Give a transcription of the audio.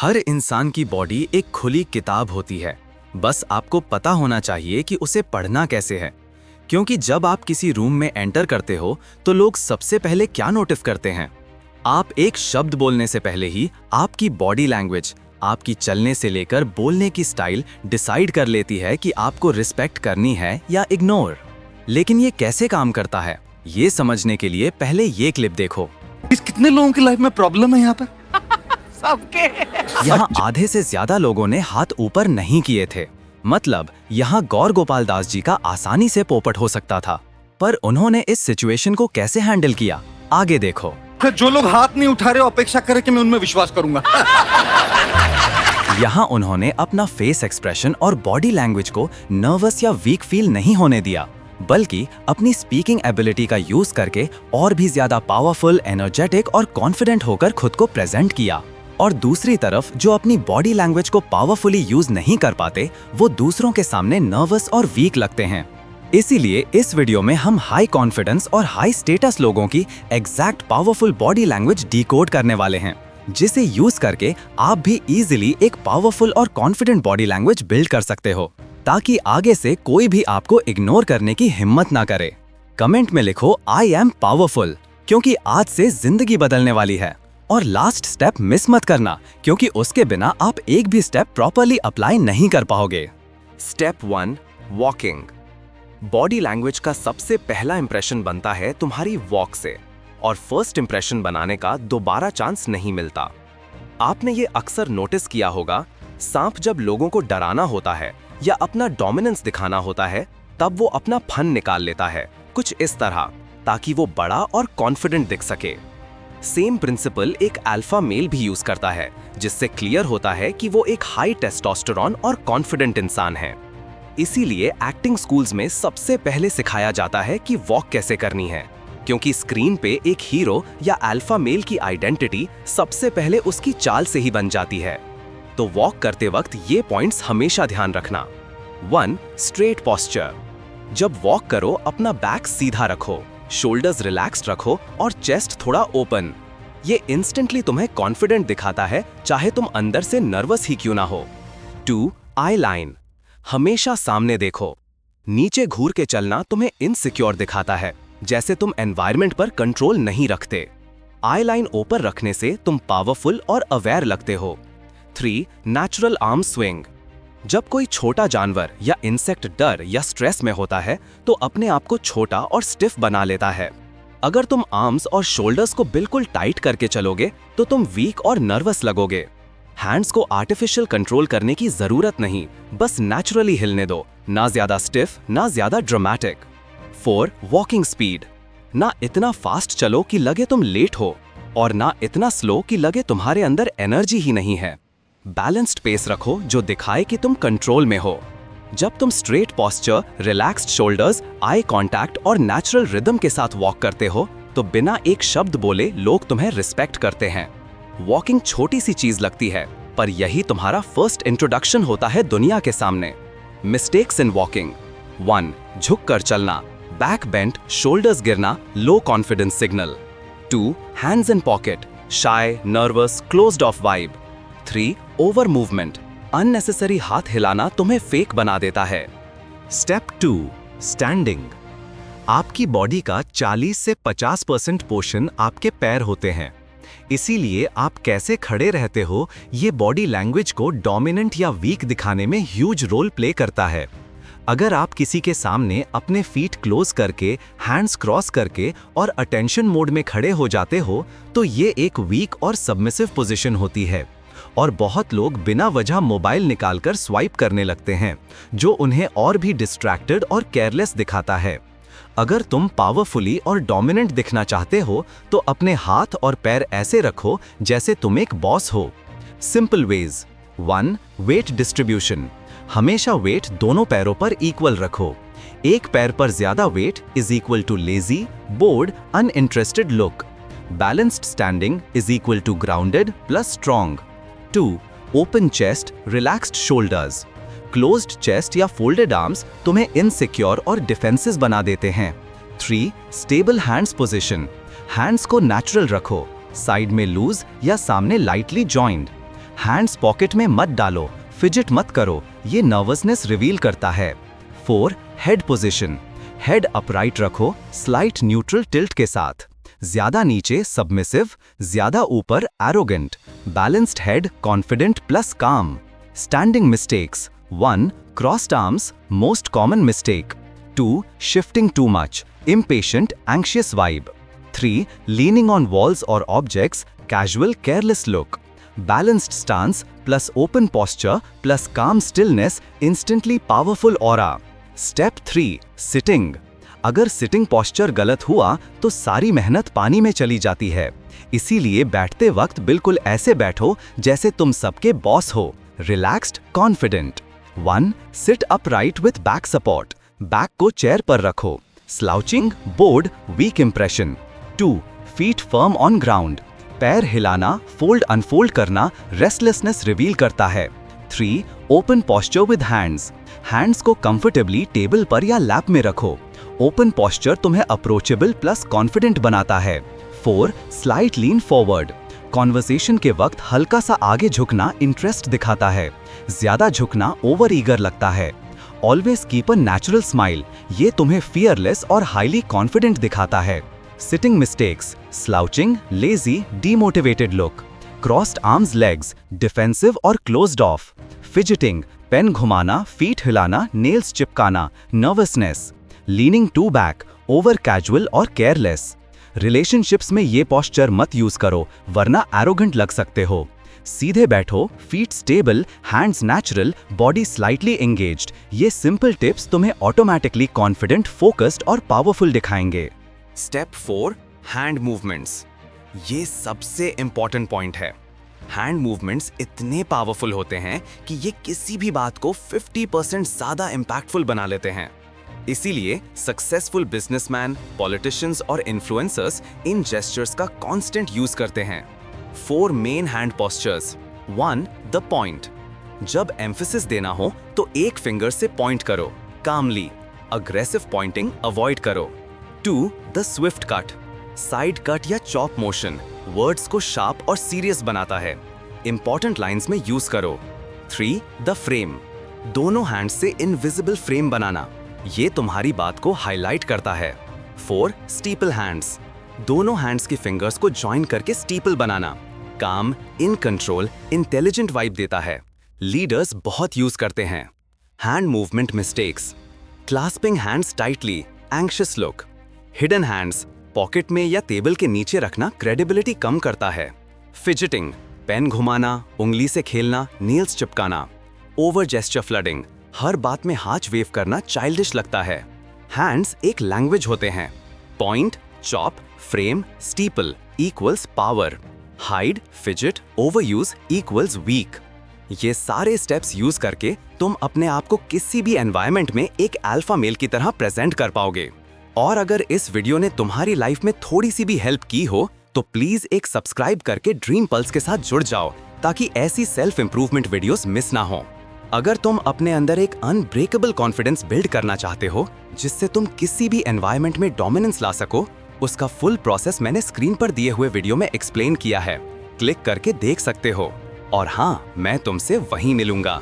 हर इंसान की बॉडी एक खुली किताब होती है। बस आपको पता होना चाहिए कि उसे पढ़ना कैसे है। क्योंकि जब आप किसी रूम में एंटर करते हो तो लोग सबसे पहले क्या नोटिस करते हैं? आप एक शब्द बोलने से पहले ही आपकी बॉडी लैंग्वेज, आपकी चलने से लेकर बोलने की स्टाइल डिसाइड कर लेती है कि आपको रिस्पेक्ट करनी है या इग्नोर। लेकिन ये कैसे काम करता है, ये समझने के लिए पहले ये क्लिप देखो। कितने लोगों की लाइफ में प्रॉब्लम है यहाँ पे? सबके। यहाँ आधे से ज्यादा लोगों ने हाथ ऊपर नहीं किए थे। मतलब यहाँ गौर गोपाल दास जी का आसानी से पोपट हो सकता था, पर उन्होंने इस सिचुएशन को कैसे हैंडल किया, आगे देखो। जो लोग हाथ नहीं उठा रहे अपेक्षा करें कि मैं उनमें विश्वास करूंगा। यहाँ उन्होंने अपना फेस एक्सप्रेशन और बॉडी लैंग्वेज को नर्वस या वीक फील नहीं होने दिया, बल्कि अपनी स्पीकिंग एबिलिटी का यूज करके और भी ज्यादा पावरफुल, एनर्जेटिक और कॉन्फिडेंट होकर खुद को प्रेजेंट किया। और दूसरी तरफ जो अपनी बॉडी लैंग्वेज को पावरफुली यूज नहीं कर पाते, वो दूसरों के सामने नर्वस और वीक लगते हैं। इसीलिए इस वीडियो में हम हाई कॉन्फिडेंस और हाई स्टेटस लोगों की exact powerful body language decode करने वाले हैं, जिसे यूज करके आप भी इजीली एक पावरफुल और कॉन्फिडेंट बॉडी लैंग्वेज बिल्ड कर सकते हो, ताकि आगे से कोई भी आपको इग्नोर करने की हिम्मत ना करे। कमेंट में लिखो आई एम पावरफुल, क्योंकि आज से जिंदगी बदलने वाली है। और लास्ट स्टेप मिस मत करना, क्योंकि उसके बिना आप एक भी स्टेप प्रॉपर्ली अप्लाई नहीं कर पाओगे। Step 1, walking. बॉडी लैंग्वेज का सबसे पहला इंप्रेशन बनता है तुम्हारी वॉक से, और फर्स्ट इंप्रेशन बनाने का दोबारा चांस नहीं मिलता। आपने ये अक्सर नोटिस किया होगा, सांप जब लोगों को डराना होता है या अपना डोमिनेंस दिखाना होता है, तब वो अपना फन निकाल लेता है, कुछ इस तरह, ताकि वो बड़ा और कॉन्फिडेंट दिख सके। सेम प्रिंसिपल एक अल्फा मेल भी यूज करता है, जिससे क्लियर होता है कि वो एक हाई टेस्टोस्टेरोन और कॉन्फिडेंट इंसान है। इसीलिए एक्टिंग स्कूल्स में सबसे पहले सिखाया जाता है कि वॉक कैसे करनी है, क्योंकि स्क्रीन पे एक हीरो या अल्फा मेल की आइडेंटिटी सबसे पहले उसकी चाल से ही बन जाती है। तो वॉक करते वक्त ये पॉइंट्स हमेशा ध्यान रखना। 1, स्ट्रेट पोस्चर। जब वॉक करो अपना बैक सीधा रखो, शोल्डर्स रिलैक्स्ड रखो और चेस्ट थोड़ा ओपन। ये इंस्टेंटली तुम्हें कॉन्फिडेंट दिखाता है, चाहे तुम अंदर से नर्वस ही क्यों ना हो। 2, आई लाइन। हमेशा सामने देखो। नीचे घूर के चलना तुम्हें इनसिक्योर दिखाता है, जैसे तुम एनवायरनमेंट पर कंट्रोल नहीं रखते। आई लाइन ऊपर रखने से तुम पावरफुल और अवेयर लगते हो। 3, नेचुरल आर्म स्विंग। जब कोई छोटा जानवर या इंसेक्ट डर या स्ट्रेस में होता है, तो अपने आप को छोटा और स्टिफ बना लेता है। अगर तुम आर्म्स और शोल्डर्स को बिल्कुल टाइट करके चलोगे, तो तुम वीक और नर्वस लगोगे। हैंड्स को आर्टिफिशियल कंट्रोल करने की जरूरत नहीं, बस नेचुरली हिलने दो, ना ज्यादा स्टिफ ना ज्यादा ड्रामेटिक। 4, walking speed. ना इतना फास्ट चलो कि लगे तुम लेट हो, और ना इतना स्लो कि लगे तुम्हारे अंदर एनर्जी ही नहीं है। बैलेंस्ड पेस रखो जो दिखाए कि तुम कंट्रोल में हो। जब तुम straight posture, relaxed shoulders, eye contact और नेचुरल रिदम के साथ वॉक करते हो, तो बिना एक शब्द बोले लोग तुम्हें रिस्पेक्ट करते हैं। वॉकिंग छोटी सी चीज लगती है, पर यही तुम्हारा फर्स्ट इंट्रोडक्शन होता है दुनिया के सामने। Mistakes in walking. 1, झुक कर चलना, बैक बेंट, शोल्डर्स गिरना, low confidence signal. 2, hands in pocket, shy, nervous, closed of vibe. 3, over movement, unnecessary हाथ हिलाना तुम्हें फेक बना देता है। Step 2, standing. आपकी बॉडी का 40 से 50% पोर्शन आपके पैर होते हैं। इसीलिए आप कैसे खड़े रहते हो, ये बॉडी लैंग्वेज को डोमिनेंट या वीक दिखाने में ह्यूज रोल प्ले करता है। अगर आप किसी के सामने अपने फीट क्लोज करके, हैंड्स क्रॉस करके और अटेंशन मोड में खड़े हो जाते हो, तो ये एक वीक और सबमिसिव पोजीशन होती है। और बहुत लोग बिना वजह मोबाइल निकालकर स्वाइप करने लगते हैं, जो उन्हें और भी डिस्ट्रैक्टेड और केयरलेस दिखाता है। अगर तुम पावरफुली और डोमिनेंट दिखना चाहते हो, तो अपने हाथ और पैर ऐसे रखो जैसे तुम एक बॉस हो। Simple ways. 1, weight distribution. हमेशा वेट दोनों पैरों पर इक्वल रखो। एक पैर पर ज्यादा weight is equal to lazy, bored, uninterested look. Balanced standing is equal to grounded plus strong. 2, open chest, relaxed shoulders. Closed chest या फोल्डेड आर्म्स तुम्हें इनसिक्योर और डिफेंसिव बना देते हैं। 3, स्टेबल हैंड्स पोजीशन। हैंड्स को नेचुरल रखो, side में loose या सामने लाइटली जॉइंड। हैंड्स पॉकेट में मत डालो, फिजिट मत करो, ये नर्वसनेस रिवील करता है। 4. Head position. हेड अपराइट रखो, स्लाइट न्यूट्रल टिल्ट के साथ। ज्यादा नीचे सबमिसिव, ज्यादा ऊपर arrogant. Balanced head confident plus calm. Standing mistakes. 1. Crossed arms, most common mistake. 2. Shifting too much, impatient, anxious vibe. 3. Leaning on walls or objects, casual, careless look. Balanced stance plus open posture plus calm stillness, instantly powerful aura. Step 3. Sitting. अगर sitting posture गलत हुआ तो सारी मेहनत पानी में चली जाती है। इसीलिए बैठते वक्त बिल्कुल ऐसे बैठो जैसे तुम सबके बॉस हो। Relaxed, confident. 1. Sit upright with back support. Back को चेयर पर रखो। Slouching, bored, weak impression. 2. Feet firm on ground. पैर हिलाना, फोल्ड अनफोल्ड करना रेस्टलेसनेस रिवील करता है। 3. Open posture with hands. Hands को कंफर्टेबली टेबल पर या लैप में रखो। ओपन पॉस्चर तुम्हें अप्रोचेबल प्लस कॉन्फिडेंट बनाता है। 4. Slight lean forward. कॉन्वर्सेशन के वक्त हल्का सा आगे झुकना इंटरेस्ट दिखाता है, ज्यादा झुकना ओवर ईगर लगता है। Always keep a natural smile, ये तुम्हें फियरलेस और हाईली कॉन्फिडेंट दिखाता है। Sitting mistakes, slouching, lazy, demotivated look. Crossed arms legs, defensive और क्लोज्ड ऑफ। फिजिटिंग, पेन घुमाना, फीट हिलाना, नेल्स चिपकाना, nervousness. Leaning too back, over casual और केयरलेस। रिलेशनशिप्स में ये पॉस्चर मत यूज करो वरना एरोगेंट लग सकते हो। सीधे बैठो, feet stable, hands natural, body slightly engaged. ये सिंपल टिप्स तुम्हें ऑटोमेटिकली कॉन्फिडेंट, फोकस्ड और पावरफुल दिखाएंगे। स्टेप 4. Hand movements. ये सबसे इंपॉर्टेंट पॉइंट है। हैंड मूवमेंट्स इतने पावरफुल होते हैं कि ये किसी भी बात को 50% ज्यादा इंपैक्टफुल बना लेते हैं। इसीलिए सक्सेसफुल बिजनेसमैन, पॉलिटिशियंस और इन्फ्लुएंसर्स इन जेस्चर्स का कांस्टेंट यूज करते हैं। 4 main hand postures. 1. The point. जब एम्फेसिस देना हो तो एक फिंगर से पॉइंट करो, कामली। अग्रेसिव पॉइंटिंग अवॉइड करो। 2. The Swift cut. Side cut या चॉप मोशन वर्ड्स को शार्प और सीरियस बनाता है, इंपॉर्टेंट लाइंस में यूज करो। 3. The frame. दोनों हैंड्स से इनविजिबल फ्रेम बनाना, ये तुम्हारी बात को हाईलाइट करता है। 4. Steeple hands. दोनों हैंड्स की फिंगर्स को ज्वाइन करके स्टीपल बनाना, काम, इन कंट्रोल, इंटेलिजेंट वाइब देता है। लीडर्स बहुत यूज करते हैं। Hand movement mistakes. Clasping hands tightly, anxious look. Hidden hands, pocket में या टेबल के नीचे रखना क्रेडिबिलिटी कम करता है। फिजिटिंग, पेन घुमाना, उंगली से खेलना, नील्स चिपकाना। ओवर जेस्चर फ्लडिंग, हर बात में हाथ वेव करना चाइल्डिश लगता है। हैंड्स एक लैंग्वेज होते हैं। Point, chop, frame, steeple equals power. Hide, fidget, overuse equals weak. ये सारे स्टेप्स यूज करके तुम अपने आप को किसी भी एनवायरनमेंट में एक अल्फा मेल की तरह प्रेजेंट कर पाओगे। और अगर इस वीडियो ने तुम्हारी लाइफ में थोड़ी सी भी हेल्प की हो तो प्लीज एक सब्सक्राइब करके ड्रीम पल्स के साथ जुड़ जाओ ताकि ऐसी सेल्फ इंप्रूवमेंट वीडियोस मिस ना हो। अगर तुम अपने अंदर एक अनब्रेकेबल कॉन्फिडेंस बिल्ड करना चाहते हो जिससे तुम किसी भी एनवायरनमेंट में डोमिनेंस ला सको, उसका फुल प्रोसेस मैंने स्क्रीन पर दिए हुए वीडियो में एक्सप्लेन किया है, क्लिक करके देख सकते हो। और हाँ, मैं तुमसे वहीं मिलूंगा।